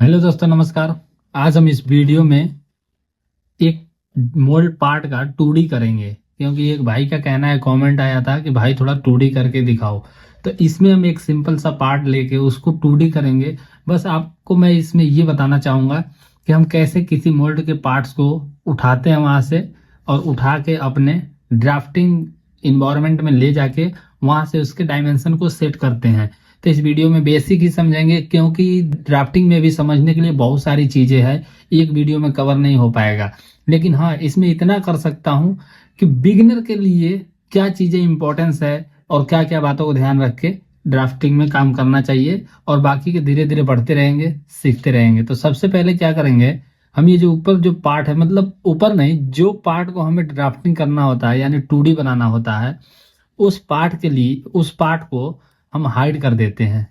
Hello दोस्तों, नमस्कार। आज हम इस वीडियो में एक मोल्ड पार्ट का 2D करेंगे, क्योंकि एक भाई का कहना है, कमेंट आया था कि भाई थोड़ा 2D करके दिखाओ। तो इसमें हम एक सिंपल सा पार्ट लेके उसको 2D करेंगे। बस आपको मैं इसमें ये बताना चाहूँगा कि हम कैसे किसी मोल्ड के पार्ट्स को उठाते हैं वहाँ से, और उठा के अपने ड्राफ्टिंग इन्वायरमेंट में ले जाके वहाँ से उसके डायमेंशन को सेट करते हैं। तो इस वीडियो में बेसिक ही समझेंगे, क्योंकि ड्राफ्टिंग में भी समझने के लिए बहुत सारी चीज़ें हैं, एक वीडियो में कवर नहीं हो पाएगा। लेकिन हाँ, इसमें इतना कर सकता हूँ कि बिगिनर के लिए क्या चीज़ें इंपॉर्टेंस है और क्या क्या बातों को ध्यान रख के ड्राफ्टिंग में काम करना चाहिए, और बाकी के धीरे धीरे बढ़ते रहेंगे, सीखते रहेंगे। तो सबसे पहले क्या करेंगे, हम ये जो ऊपर जो पार्ट है, मतलब ऊपर नहीं, जो पार्ट को हमें ड्राफ्टिंग करना होता है यानी 2D बनाना होता है, उस पार्ट के लिए उस पार्ट को हम हाइड कर देते हैं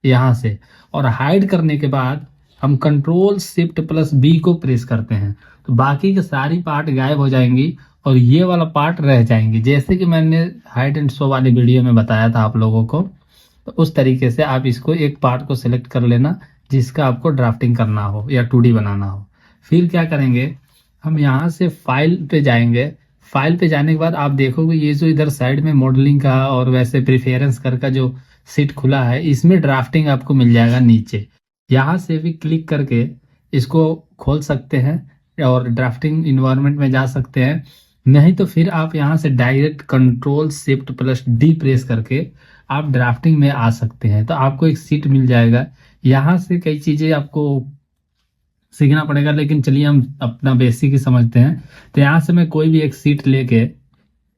यहाँ से। और हाइड करने के बाद हम कंट्रोल Shift+B को प्रेस करते हैं, तो बाकी के सारी पार्ट गायब हो जाएंगी और ये वाला पार्ट रह जाएंगे, जैसे कि मैंने हाइड एंड शो वाली वीडियो में बताया था आप लोगों को। तो उस तरीके से आप इसको एक पार्ट को सिलेक्ट कर लेना जिसका आपको ड्राफ्टिंग करना हो या 2D बनाना हो। फिर क्या करेंगे, हम यहाँ से फाइल पे जाएंगे। फाइल पे जाने के बाद आप देखोगे ये जो इधर साइड में मॉडलिंग का और वैसे प्रिफरेंस कर का जो सीट खुला है, इसमें ड्राफ्टिंग आपको मिल जाएगा नीचे। यहाँ से भी क्लिक करके इसको खोल सकते हैं और ड्राफ्टिंग इन्वायरमेंट में जा सकते हैं। नहीं तो फिर आप यहाँ से डायरेक्ट कंट्रोल Shift+D प्रेस करके आप ड्राफ्टिंग में आ सकते हैं। तो आपको एक सीट मिल जाएगा। यहाँ से कई चीज़ें आपको सीखना पड़ेगा, लेकिन चलिए हम अपना बेसिक ही समझते हैं। तो यहाँ से मैं कोई भी एक सीट लेके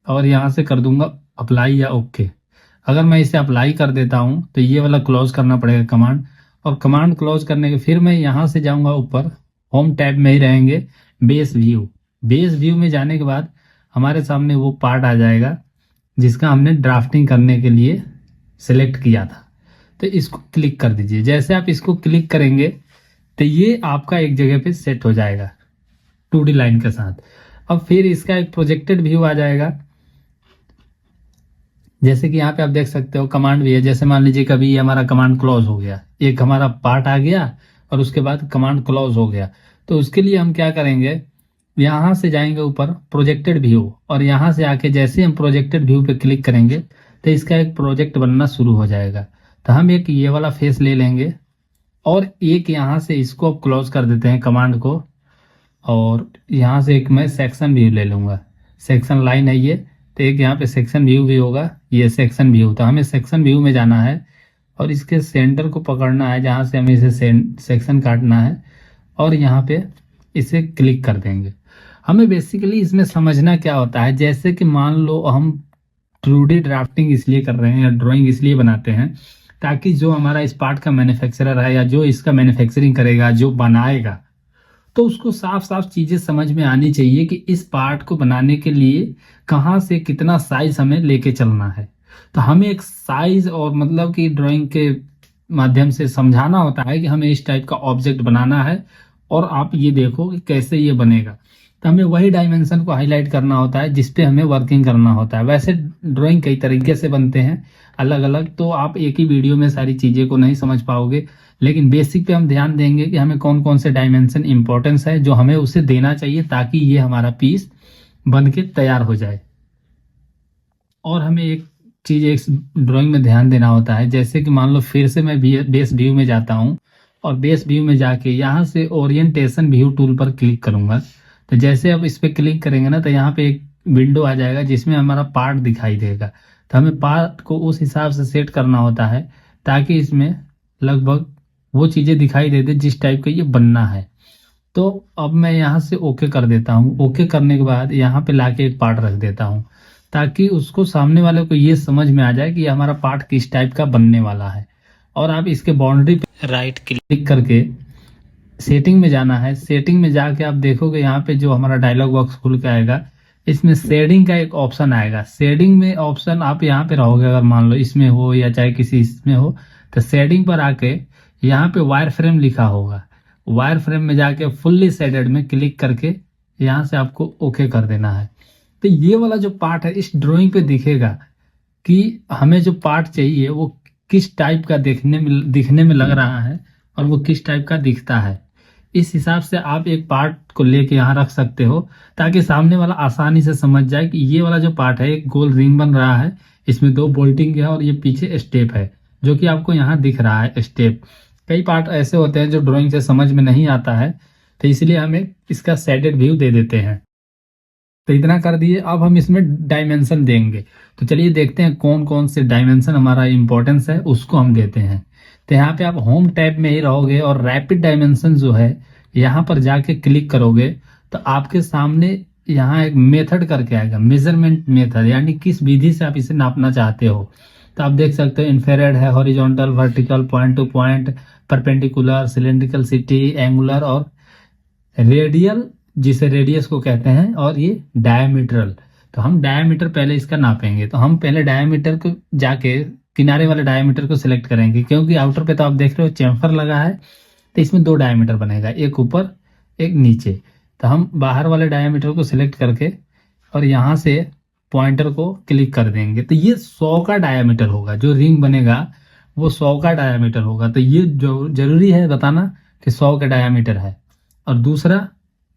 और यहाँ से कर दूंगा अप्लाई या ओके। अगर मैं इसे अप्लाई कर देता हूँ तो ये वाला क्लोज करना पड़ेगा कमांड, और कमांड क्लोज करने के फिर मैं यहाँ से जाऊँगा ऊपर, होम टैब में ही रहेंगे, बेस व्यू। बेस व्यू में जाने के बाद हमारे सामने वो पार्ट आ जाएगा जिसका हमने ड्राफ्टिंग करने के लिए सिलेक्ट किया था। तो इसको क्लिक कर दीजिए। जैसे आप इसको क्लिक करेंगे तो ये आपका एक जगह पे सेट हो जाएगा 2D लाइन के साथ। अब फिर इसका एक प्रोजेक्टेड व्यू आ जाएगा, जैसे कि यहाँ पे आप देख सकते हो कमांड भी है। जैसे मान लीजिए कभी ये हमारा कमांड क्लोज हो गया, एक हमारा पार्ट आ गया और उसके बाद कमांड क्लोज हो गया, तो उसके लिए हम क्या करेंगे, यहाँ से जाएंगे ऊपर प्रोजेक्टेड व्यू, और यहाँ से आके जैसे हम प्रोजेक्टेड व्यू पे क्लिक करेंगे तो इसका एक प्रोजेक्ट बनना शुरू हो जाएगा। तो हम एक ये वाला फेस ले लेंगे और एक यहाँ से इसको क्लोज कर देते हैं कमांड को, और यहाँ से एक मैं सेक्शन व्यू ले लूंगा। सेक्शन लाइन है ये, तो एक यहाँ पे सेक्शन व्यू भी होगा, ये सेक्शन व्यू। तो हमें सेक्शन व्यू में जाना है और इसके सेंटर को पकड़ना है जहाँ से हमें इसे सेक्शन काटना है, और यहाँ पे इसे क्लिक कर देंगे। हमें बेसिकली इसमें समझना क्या होता है, जैसे कि मान लो हम 2D ड्राफ्टिंग इसलिए कर रहे हैं या ड्राइंग इसलिए बनाते हैं ताकि जो हमारा इस पार्ट का मैन्युफैक्चरर है या जो इसका मैन्युफैक्चरिंग करेगा, जो बनाएगा, तो उसको साफ साफ चीजें समझ में आनी चाहिए कि इस पार्ट को बनाने के लिए कहाँ से कितना साइज हमें लेके चलना है। तो हमें एक साइज और मतलब कि ड्राइंग के माध्यम से समझाना होता है कि हमें इस टाइप का ऑब्जेक्ट बनाना है और आप ये देखो कि कैसे ये बनेगा। तो हमें वही डायमेंशन को हाईलाइट करना होता है जिस पे हमें वर्किंग करना होता है। वैसे ड्राइंग कई तरीके से बनते हैं अलग अलग, तो आप एक ही वीडियो में सारी चीज़ें को नहीं समझ पाओगे, लेकिन बेसिक पे हम ध्यान देंगे कि हमें कौन कौन से डायमेंशन इंपॉर्टेंस है जो हमें उसे देना चाहिए ताकि ये हमारा पीस बन के तैयार हो जाए। और हमें एक चीज़ एक ड्राइंग में ध्यान देना होता है, जैसे कि मान लो फिर से मैं बेस व्यू में जाता हूँ और बेस व्यू में जाके यहाँ से ओरिएंटेशन व्यू टूल पर क्लिक करूंगा। तो जैसे अब इस पर क्लिक करेंगे ना, तो यहाँ पे एक विंडो आ जाएगा जिसमें हमारा पार्ट दिखाई देगा। तो हमें पार्ट को उस हिसाब से सेट करना होता है ताकि इसमें लगभग वो चीज़ें दिखाई दे दे जिस टाइप का ये बनना है। तो अब मैं यहाँ से ओके कर देता हूँ। ओके करने के बाद यहाँ पे लाके एक पार्ट रख देता हूँ ताकि उसको सामने वाले को ये समझ में आ जाए कि ये हमारा पार्ट किस टाइप का बनने वाला है। और आप इसके बाउंड्री पे राइट क्लिक करके सेटिंग में जाना है। सेटिंग में जाके आप देखोगे यहाँ पे जो हमारा डायलॉग बॉक्स खुल के आएगा, इसमें शेडिंग का एक ऑप्शन आएगा। शेडिंग में ऑप्शन आप यहाँ पे रहोगे, अगर मान लो इसमें हो या चाहे किसी इसमें हो, तो शेडिंग पर आके यहाँ पे वायर फ्रेम लिखा होगा, वायर फ्रेम में जाके फुल्ली शेडेड में क्लिक करके यहाँ से आपको ओके कर देना है। तो ये वाला जो पार्ट है इस ड्राइंग पे दिखेगा कि हमें जो पार्ट चाहिए वो किस टाइप का दिखने में लग रहा है और वो किस टाइप का दिखता है। इस हिसाब से आप एक पार्ट को लेके यहाँ रख सकते हो, ताकि सामने वाला आसानी से समझ जाए कि ये वाला जो पार्ट है, एक गोल रिंग बन रहा है, इसमें 2 बोल्टिंग है और ये पीछे स्टेप है, जो कि आपको यहाँ दिख रहा है स्टेप। कई पार्ट ऐसे होते हैं जो ड्राइंग से समझ में नहीं आता है, तो इसलिए हम एक इसका शेडेड व्यू दे देते हैं। तो इतना कर दिए, अब हम इसमें डायमेंशन देंगे। तो चलिए देखते हैं कौन कौन से डायमेंशन हमारा इंपॉर्टेंस है, उसको हम देते हैं। तो यहाँ पे आप होम टैब में ही रहोगे और रैपिड डायमेंशन जो है यहाँ पर जाके क्लिक करोगे, तो आपके सामने यहाँ एक मेथड करके आएगा, मेजरमेंट मेथड, यानी किस विधि से आप इसे नापना चाहते हो। तो आप देख सकते हो इंफ्रारेड है, horizontal, vertical, point two point, perpendicular, cylindrical, city, angular और रेडियल, जिसे रेडियस को कहते हैं, और ये डायमीटरल। तो हम डायमीटर पहले इसका नापेंगे। तो हम पहले डायमीटर को जाके किनारे वाले डायमीटर को सिलेक्ट करेंगे, क्योंकि आउटर पे तो आप देख रहे हो चेम्फर लगा है, तो इसमें 2 डायमीटर बनेगा, एक ऊपर एक नीचे। तो हम बाहर वाले डायमीटर को सिलेक्ट करके और यहाँ से पॉइंटर को क्लिक कर देंगे। तो ये 100 का डायमीटर होगा, जो रिंग बनेगा वो 100 का डायमीटर होगा। तो ये जो जरूरी है बताना कि 100 का डायमीटर है। और दूसरा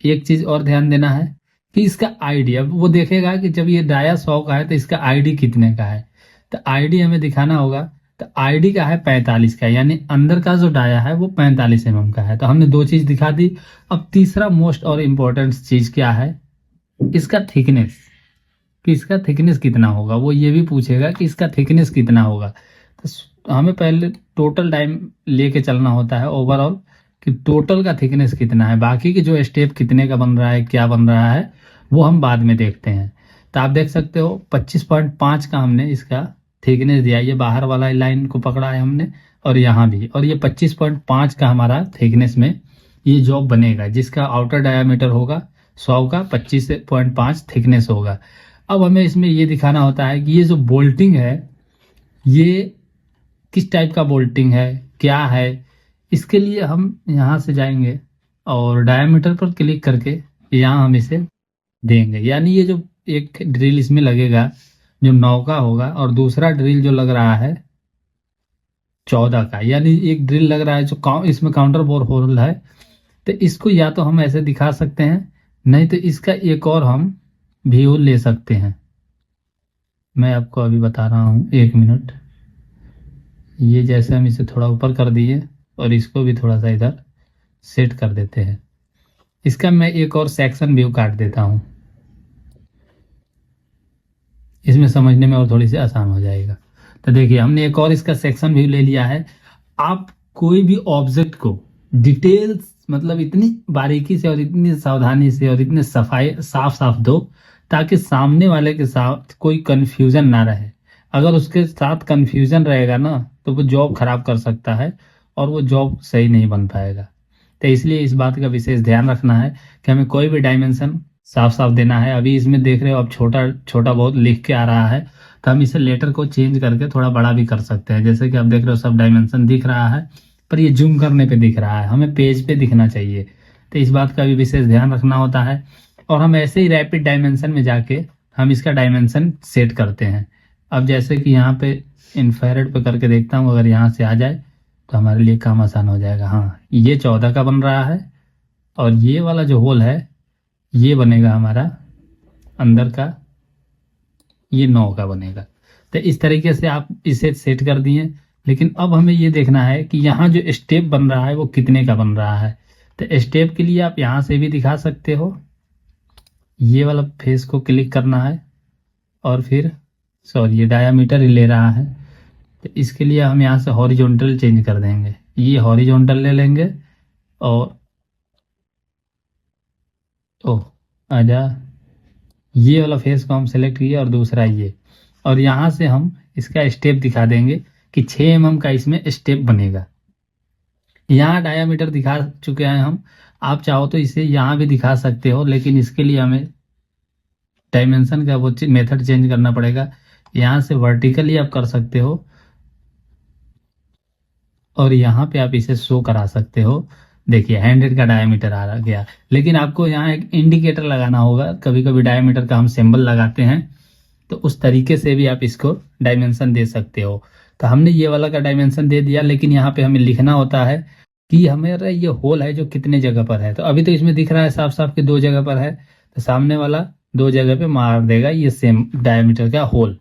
एक चीज और ध्यान देना है कि इसका आईडी, अब वो देखेगा कि जब ये डाया 100 का है तो इसका आईडी कितने का है। तो आईडी हमें दिखाना होगा। तो आईडी का है 45 का, यानी अंदर का जो डाया है वो 45 mm का है। तो हमने 2 चीज दिखा दी। अब तीसरा मोस्ट और इम्पोर्टेंट चीज क्या है, इसका थिकनेस, कि इसका थिकनेस कितना होगा। वो ये भी पूछेगा कि इसका थिकनेस कितना होगा। तो हमें पहले टोटल टाइम लेके चलना होता है ओवरऑल, कि टोटल का थिकनेस कितना है। बाकी के जो स्टेप कितने का बन रहा है, क्या बन रहा है, वो हम बाद में देखते हैं। तो आप देख सकते हो 25.5 का हमने इसका थिकनेस दिया। ये बाहर वाला लाइन को पकड़ा है हमने, और यहाँ भी, और ये 25.5 का हमारा थिकनेस में ये जॉब बनेगा, जिसका आउटर डायमीटर होगा 100 का, 25.5 थिकनेस होगा। अब हमें इसमें ये दिखाना होता है कि ये जो बोल्टिंग है ये किस टाइप का बोल्टिंग है, क्या है। इसके लिए हम यहाँ से जाएंगे और डायमीटर पर क्लिक करके यहाँ हम इसे देंगे। यानी ये जो एक ड्रिल इसमें लगेगा जो 9 का होगा, और दूसरा ड्रिल जो लग रहा है 14 का, यानी एक ड्रिल लग रहा है जो इसमें काउंटर बोर होल है। तो इसको या तो हम ऐसे दिखा सकते हैं, नहीं तो इसका एक और हम व्यू ले सकते हैं। मैं आपको अभी बता रहा हूँ, 1 मिनट। ये जैसे हम इसे थोड़ा ऊपर कर दिए और इसको भी थोड़ा सा इधर सेट कर देते हैं। इसका मैं एक और सेक्शन व्यू काट देता हूं, इसमें समझने में और थोड़ी सी आसान हो जाएगा। तो देखिए हमने एक और इसका सेक्शन व्यू ले लिया है। आप कोई भी ऑब्जेक्ट को डिटेल्स, मतलब इतनी बारीकी से और इतनी सावधानी से और इतने सफाई साफ साफ दो, ताकि सामने वाले के साथ कोई कंफ्यूजन ना रहे। अगर उसके साथ कंफ्यूजन रहेगा ना, तो वो जॉब खराब कर सकता है और वो जॉब सही नहीं बन पाएगा। तो इसलिए इस बात का विशेष ध्यान रखना है कि हमें कोई भी डायमेंशन साफ साफ देना है। अभी इसमें देख रहे हो आप छोटा छोटा बहुत लिख के आ रहा है, तो हम इसे लेटर को चेंज करके थोड़ा बड़ा भी कर सकते हैं। जैसे कि आप देख रहे हो सब डायमेंशन दिख रहा है, पर ये जूम करने पे दिख रहा है, हमें पेज पे दिखना चाहिए। तो इस बात का भी विशेष ध्यान रखना होता है। और हम ऐसे ही रैपिड डायमेंशन में जाके हम इसका डायमेंशन सेट करते हैं। अब जैसे कि यहाँ पे इंफ्रारेड पे करके देखता हूँ, अगर यहाँ से आ जाए तो हमारे लिए काम आसान हो जाएगा। हाँ, ये 14 का बन रहा है और ये वाला जो होल है ये बनेगा हमारा अंदर का, ये 9 का बनेगा। तो इस तरीके से आप इसे सेट कर दिए। लेकिन अब हमें ये देखना है कि यहाँ जो स्टेप बन रहा है वो कितने का बन रहा है। तो स्टेप के लिए आप यहाँ से भी दिखा सकते हो, ये वाला फेस को क्लिक करना है और फिर सॉरी ये डायामीटर ही ले रहा है, तो इसके लिए हम यहाँ से हॉरिजॉन्टल चेंज कर देंगे। ये हॉरिजॉन्टल ले लेंगे और ओह आजा, ये वाला फेस को हम सेलेक्ट किए और दूसरा ये, और यहाँ से हम इसका स्टेप दिखा देंगे कि 6 mm का इसमें स्टेप बनेगा। यहाँ डायामीटर दिखा चुके हैं हम, आप चाहो तो इसे यहाँ भी दिखा सकते हो, लेकिन इसके लिए हमें डायमेंशन का वो मेथड चेंज करना पड़ेगा। यहाँ से वर्टिकली आप कर सकते हो और यहाँ पे आप इसे शो करा सकते हो। देखिए 100 का डायमीटर आ गया, लेकिन आपको यहाँ एक इंडिकेटर लगाना होगा। कभी कभी डायमीटर का हम सिंबल लगाते हैं, तो उस तरीके से भी आप इसको डायमेंशन दे सकते हो। तो हमने ये वाला का डायमेंशन दे दिया, लेकिन यहाँ पे हमें लिखना होता है कि हमारा ये होल है जो कितने जगह पर है। तो अभी तो इसमें दिख रहा है साफ साफ कि 2 जगह पर है, तो सामने वाला 2 जगह पे मार देगा ये सेम डायमीटर का होल।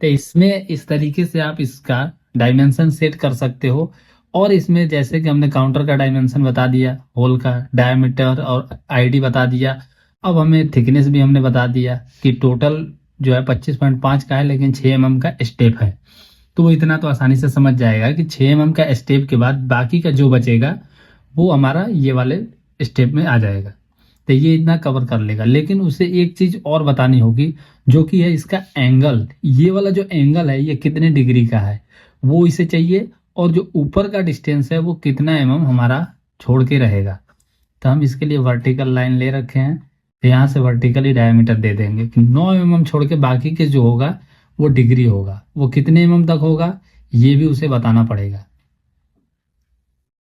तो इसमें इस तरीके से आप इसका डायमेंशन सेट कर सकते हो। और इसमें जैसे कि हमने काउंटर का डायमेंशन बता दिया, होल का डायमीटर और आईडी बता दिया, अब हमें थिकनेस भी हमने बता दिया कि टोटल जो है 25.5 का है, लेकिन 6 mm का स्टेप है। तो वो इतना तो आसानी से समझ जाएगा कि 6 mm का स्टेप के बाद बाकी का जो बचेगा वो हमारा ये वाले स्टेप में आ जाएगा। तो ये इतना कवर कर लेगा। लेकिन उसे एक चीज और बतानी होगी, जो कि है इसका एंगल। ये वाला जो एंगल है ये कितने डिग्री का है वो इसे चाहिए, और जो ऊपर का डिस्टेंस है वो कितना mm हमारा छोड़ के रहेगा। तो हम इसके लिए वर्टिकल लाइन ले रखे हैं, तो यहाँ से वर्टिकली डायमीटर दे देंगे कि 9 mm छोड़ के बाकी के जो होगा वो डिग्री होगा। वो कितने mm तक होगा ये भी उसे बताना पड़ेगा,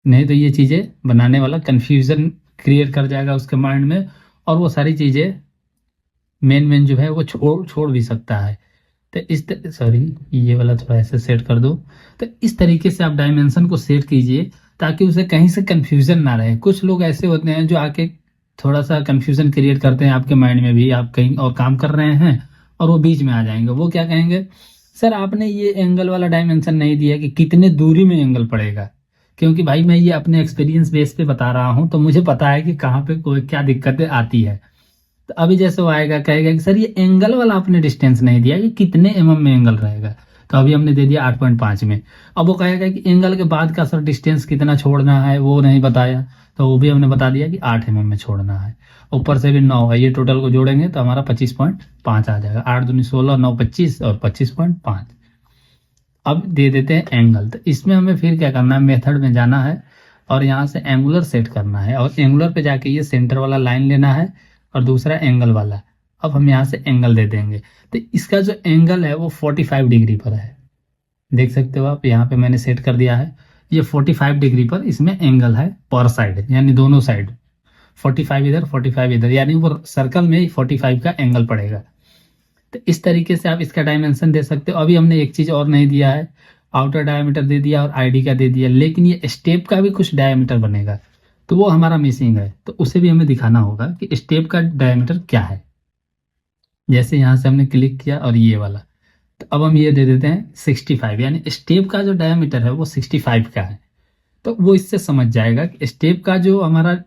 नहीं तो ये चीजें बनाने वाला कंफ्यूजन क्रिएट कर जाएगा उसके माइंड में, और वो सारी चीजें मेन जो है वो छोड़ भी सकता है। तो सॉरी, ये वाला थोड़ा ऐसे सेट कर दो। तो इस तरीके से आप डायमेंशन को सेट कीजिए ताकि उसे कहीं से कंफ्यूजन ना रहे। कुछ लोग ऐसे होते हैं जो आके थोड़ा सा कंफ्यूजन क्रिएट करते हैं आपके माइंड में भी, आप कहीं और काम कर रहे हैं और वो बीच में आ जाएंगे। वो क्या कहेंगे, सर आपने ये एंगल वाला डायमेंशन नहीं दिया कि कितने दूरी में एंगल पड़ेगा। क्योंकि भाई मैं ये अपने एक्सपीरियंस बेस पे बता रहा हूँ, तो मुझे पता है कि कहाँ पे कोई क्या दिक्कतें आती है। तो अभी जैसे वो आएगा कहेगा कि सर ये एंगल वाला आपने डिस्टेंस नहीं दिया कि कितने mm में एंगल रहेगा। तो अभी हमने दे दिया 8.5 में। अब वो कहेगा कि एंगल के बाद का सर डिस्टेंस कितना छोड़ना है वो नहीं बताया, तो वो भी हमने बता दिया कि 8 mm में छोड़ना है। ऊपर से भी 9 है, ये टोटल को जोड़ेंगे तो हमारा 25.5 आ जाएगा। 8 दूनी 16, 9 25 और 25.5। अब दे देते हैं एंगल। तो इसमें हमें फिर क्या करना है, मेथड में जाना है और यहाँ से एंगुलर सेट करना है, और एंगुलर पे जाके ये सेंटर वाला लाइन लेना है और दूसरा एंगल वाला। अब हम यहाँ से एंगल दे देंगे। तो इसका जो एंगल है वो 45 डिग्री पर है, देख सकते हो आप, यहाँ पे मैंने सेट कर दिया है। ये 45 डिग्री पर इसमें एंगल है पर साइड, यानी दोनों साइड 45 इधर 45 इधर, यानी वो सर्कल में ही 45 का एंगल पड़ेगा। तो इस तरीके से आप इसका डायमेंशन दे सकते हो। अभी हमने एक चीज और नहीं दिया है, आउटर डायमीटर दे दिया और आईडी का दे दिया, लेकिन ये स्टेप का भी कुछ डायमीटर बनेगा, तो वो हमारा मिसिंग है। तो उसे भी हमें दिखाना होगा कि स्टेप का डायमीटर क्या है। जैसे यहाँ से हमने क्लिक किया और ये वाला, तो अब हम ये दे देते हैं 65, यानी स्टेप का जो डायमीटर है वो 65 का है। तो वो इससे समझ जाएगा कि स्टेप का जो हमारा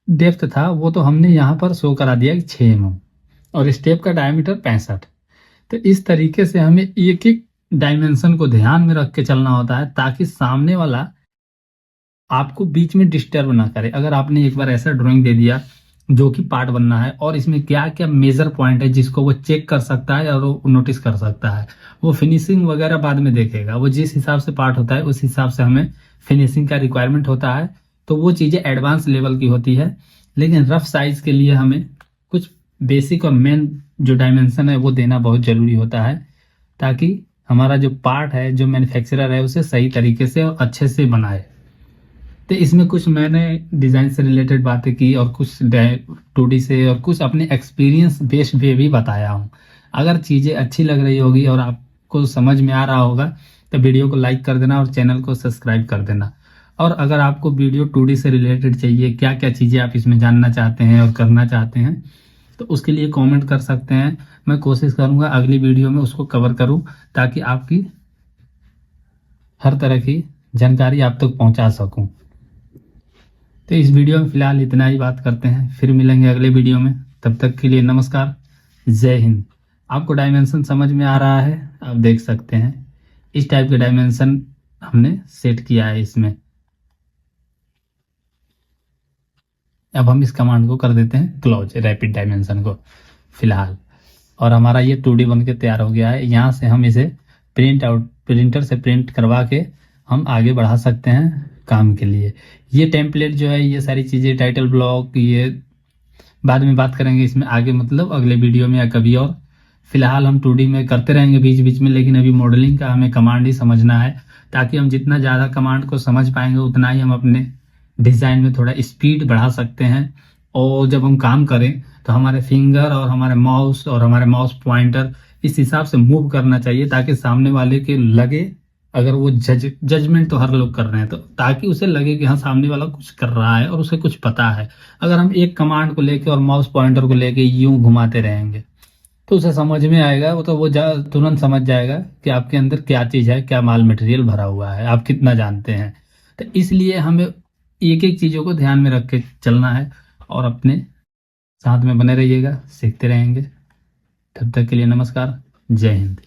डेप्थ था वो तो हमने यहाँ पर शो करा दिया कि 6 mm, और स्टेप का डायमीटर 65। तो इस तरीके से हमें एक एक डायमेंशन को ध्यान में रख के चलना होता है, ताकि सामने वाला आपको बीच में डिस्टर्ब ना करे। अगर आपने एक बार ऐसा ड्राइंग दे दिया जो कि पार्ट बनना है और इसमें क्या क्या मेजर पॉइंट है जिसको वो चेक कर सकता है और वो नोटिस कर सकता है, वो फिनिशिंग वगैरह बाद में देखेगा। वो जिस हिसाब से पार्ट होता है उस हिसाब से हमें फिनिशिंग का रिक्वायरमेंट होता है, तो वो चीज़ें एडवांस लेवल की होती है। लेकिन रफ साइज के लिए हमें कुछ बेसिक और मेन जो डायमेंशन है वो देना बहुत जरूरी होता है, ताकि हमारा जो पार्ट है, जो मैन्युफैक्चरर है, उसे सही तरीके से और अच्छे से बनाए। तो इसमें कुछ मैंने डिज़ाइन से रिलेटेड बातें की और कुछ 2D से और कुछ अपने एक्सपीरियंस बेस्ड पे भी बताया हूँ। अगर चीज़ें अच्छी लग रही होगी और आपको समझ में आ रहा होगा तो वीडियो को लाइक कर देना और चैनल को सब्सक्राइब कर देना। और अगर आपको वीडियो 2D से रिलेटेड चाहिए, क्या क्या चीज़ें आप इसमें जानना चाहते हैं और करना चाहते हैं, तो उसके लिए कमेंट कर सकते हैं। मैं कोशिश करूँगा अगली वीडियो में उसको कवर करूँ, ताकि आपकी हर तरह की जानकारी आप तक पहुँचा सकूँ। तो इस वीडियो में फिलहाल इतना ही बात करते हैं, फिर मिलेंगे अगले वीडियो में। तब तक के लिए नमस्कार, जय हिंद। आपको डायमेंशन समझ में आ रहा है, आप देख सकते हैं इस टाइप के डायमेंशन हमने सेट किया है इसमें। अब हम इस कमांड को कर देते हैं क्लोज, रैपिड डायमेंशन को फिलहाल, और हमारा ये 2D बन के तैयार हो गया है। यहाँ से हम इसे प्रिंटर से प्रिंट करवा के हम आगे बढ़ा सकते हैं काम के लिए। ये टेम्पलेट जो है, ये सारी चीज़ें, टाइटल ब्लॉक, ये बाद में बात करेंगे इसमें आगे, मतलब अगले वीडियो में या कभी और। फिलहाल हम 2D में करते रहेंगे बीच बीच में, लेकिन अभी मॉडलिंग का हमें कमांड ही समझना है, ताकि हम जितना ज़्यादा कमांड को समझ पाएंगे उतना ही हम अपने डिज़ाइन में थोड़ा स्पीड बढ़ा सकते हैं। और जब हम काम करें तो हमारे फिंगर और हमारे माउस पॉइंटर इस हिसाब से मूव करना चाहिए, ताकि सामने वाले के लगे अगर वो जजमेंट तो हर लोग कर रहे हैं, तो ताकि उसे लगे कि हाँ सामने वाला कुछ कर रहा है और उसे कुछ पता है। अगर हम एक कमांड को लेके और माउस पॉइंटर को लेके यूं घुमाते रहेंगे तो उसे समझ में आएगा, वो तो वो तुरंत समझ जाएगा कि आपके अंदर क्या चीज़ है, क्या माल मटेरियल भरा हुआ है, आप कितना जानते हैं। तो इसलिए हमें एक एक चीज़ों को ध्यान में रख के चलना है और अपने साथ में बने रहिएगा, सीखते रहेंगे। तब तक के लिए नमस्कार, जय हिंद।